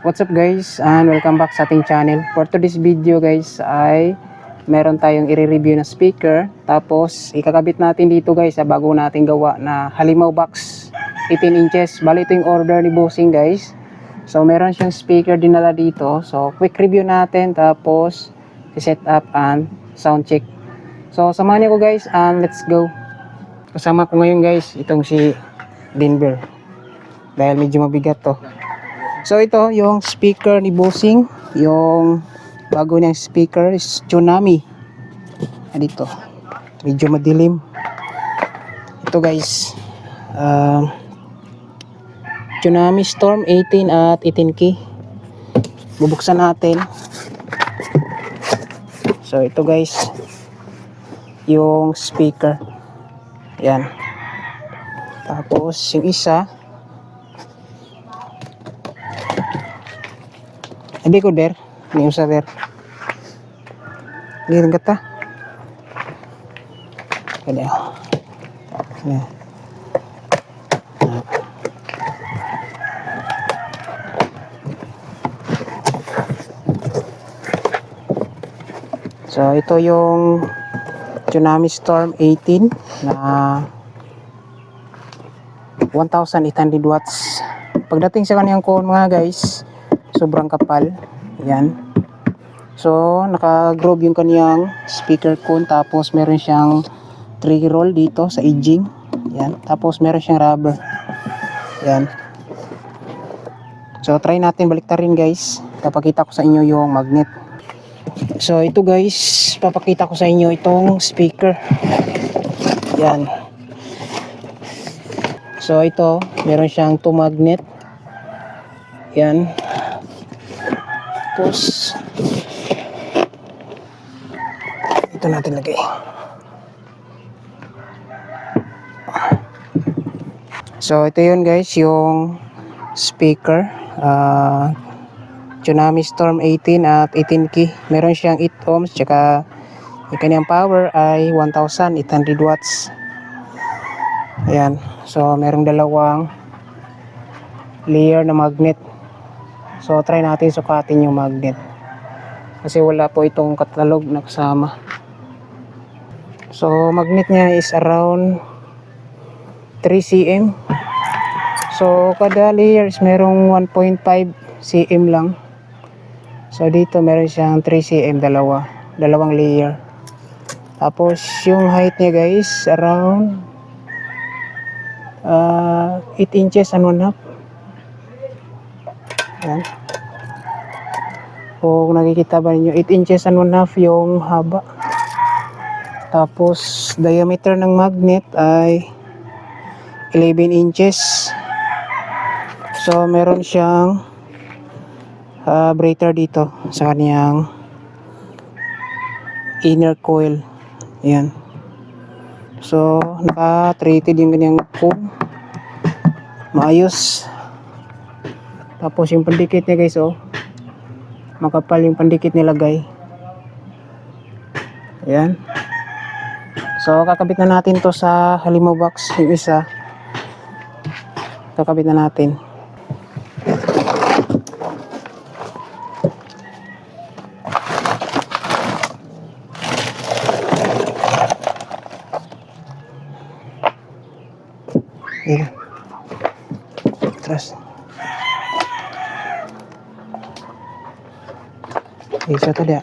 What's up guys, and welcome back sa ating channel. For today's video guys ay meron tayong i-review na speaker. Tapos ikakabit natin dito guys sa bago natin gawa na halimaw box 18 inches. Bali ito yung order ni Bossing guys. So meron siyang speaker dinala dito. So quick review natin tapos set up and sound check. So samahan niyo ko guys and let's go. Kasama ko ngayon guys itong si Denver. Dahil medyo mabigat to. So ito yung speaker ni Bossing, yung bago niyang speaker is Tsunami. Dito, medyo madilim. Ito guys, Tsunami Storm 18 at 18K. Bubuksan natin. So ito guys, yung speaker. Yan. Tapos yung isa, hindi ko der, hindi usah der. Giring kata. Kaya. Nah. So ito yung Tsunami Storm 18 na 1,800 watts. Pagdating sa kaniyang cone mga guys, sobrang kapal. Yan. So naka-groove yung kaniyang speaker cone. Tapos meron siyang 3 roll dito sa edging. Yan. Tapos meron siyang rubber. Yan. So try natin baliktarin guys. Papakita ko sa inyo yung magnet. So ito guys, papakita ko sa inyo itong speaker. Yan. So ito, meron siyang 2 magnet. Yan. Tapos ito natin lagay. So ito yun guys, yung speaker Tsunami Storm 18 at 18K. Meron siyang 8 ohms, tsaka yung kanyang power ay 1,800 watts. Ayan. So merong dalawang layer na magnet. So try natin sukatin yung magnet. Kasi wala po itong katalog na kasama. So magnet niya is around 3 cm. So kada layer is merong 1.5 cm lang. So dito meron siyang 3 cm, dalawang layer. Tapos yung height niya guys around 8 inches and 1/2. Yan. Kung nakikita ba ninyo, 8 inches and 1/2 yung haba. Tapos diameter ng magnet ay 11 inches. So meron siyang breather dito sa kaniyang inner coil. Yan. So naka-treated yung kaniyang foam. Maayos. Tapos yung pandikit niya guys, oh, makapal yung pandikit nilagay. Ayan. So kakabit na natin to sa halimaw box. Yung isa kakabit na natin. Ayan. Terus bisa tuh dia.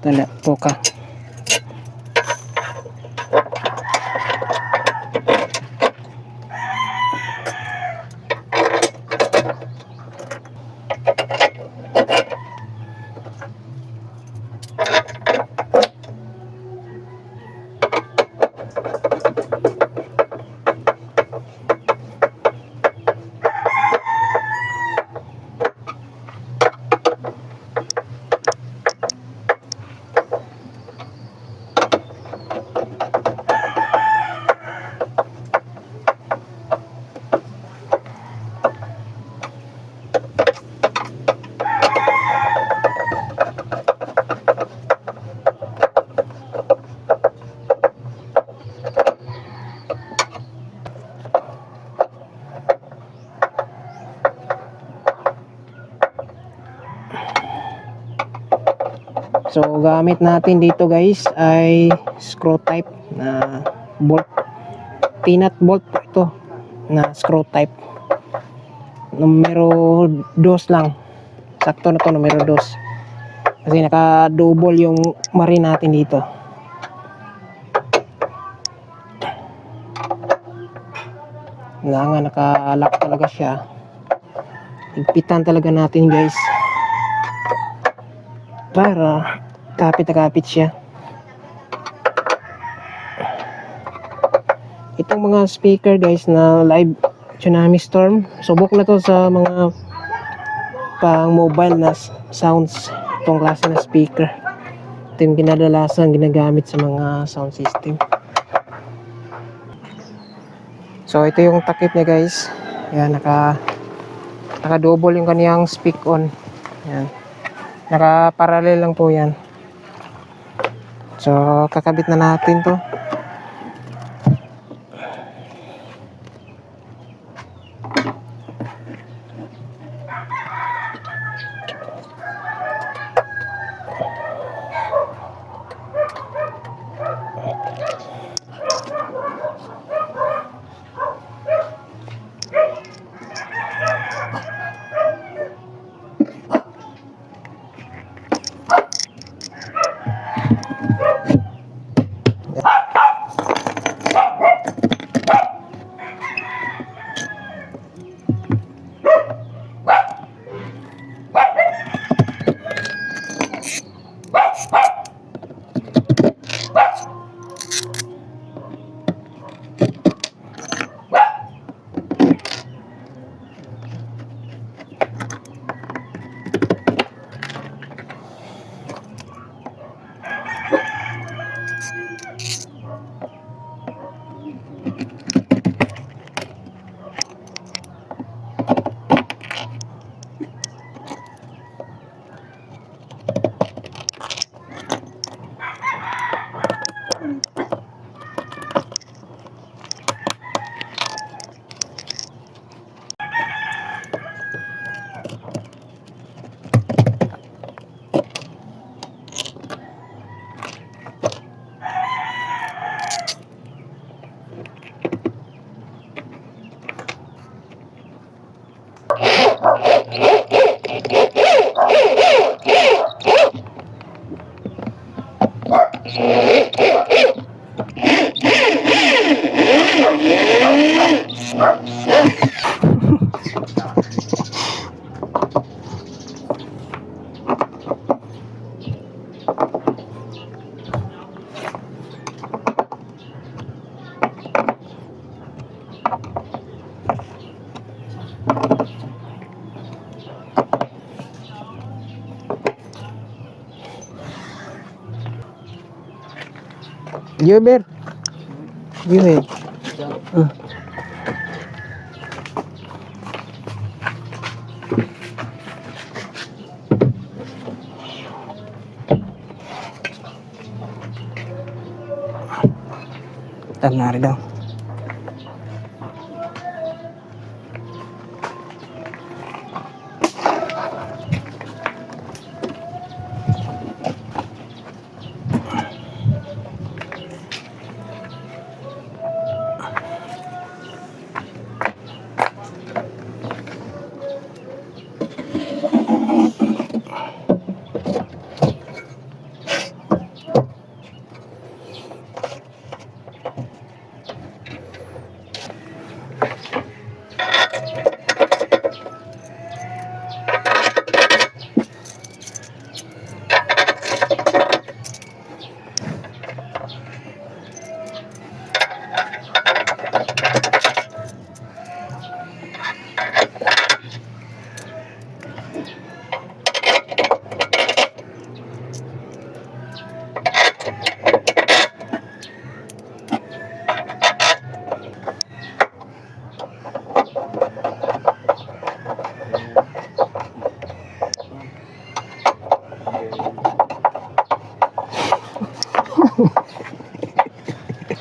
Tanda, poka. So gamit natin dito guys ay screw type na bolt, peanut bolt po ito na screw type, numero 2 lang, sakto na to, numero 2 kasi naka double yung mari natin dito. Kailangan naka-lock talaga siya, higpitan talaga natin guys para kapit na kapit siya. Itong mga speaker guys na live Tsunami Storm, subok na to sa mga pang mobile na sounds. Itong klase na speaker, ito yung kinadalasan ginagamit sa mga sound system. So ito yung takip niya guys, yan, naka double yung kaniyang speak on, yan, naka parallel lang po yan. So kakabit na natin to. Gilbert, gini. Tanari daw.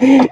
We'll be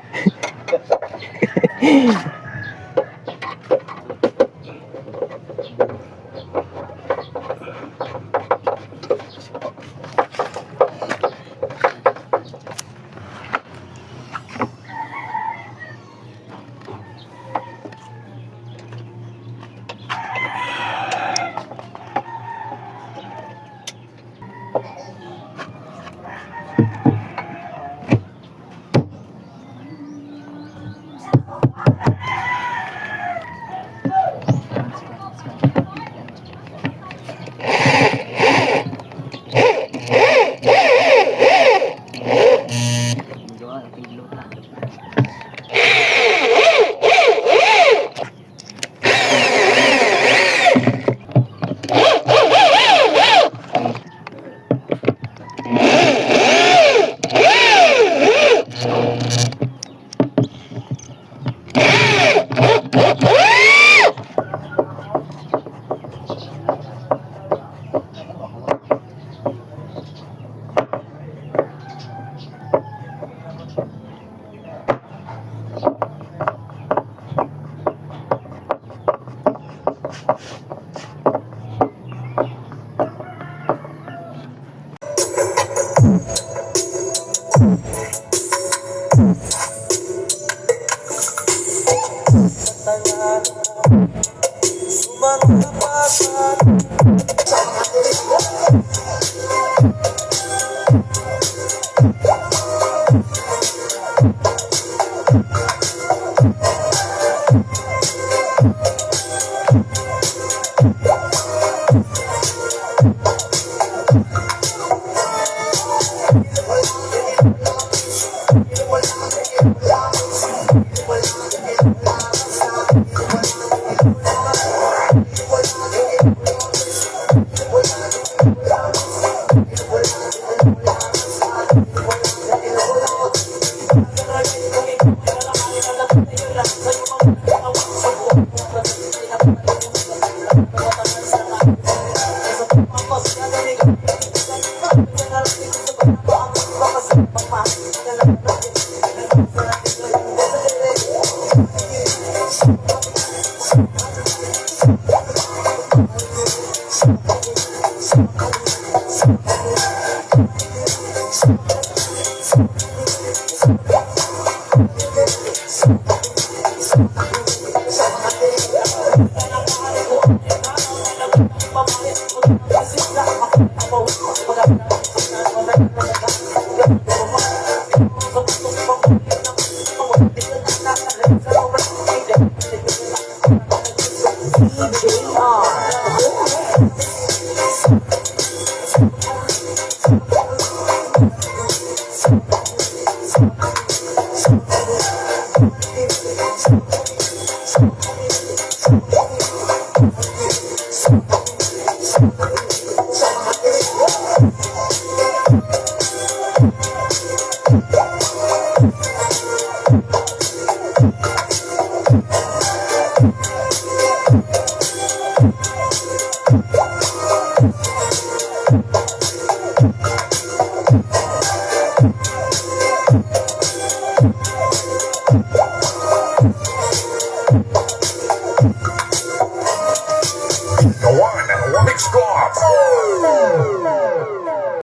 right back.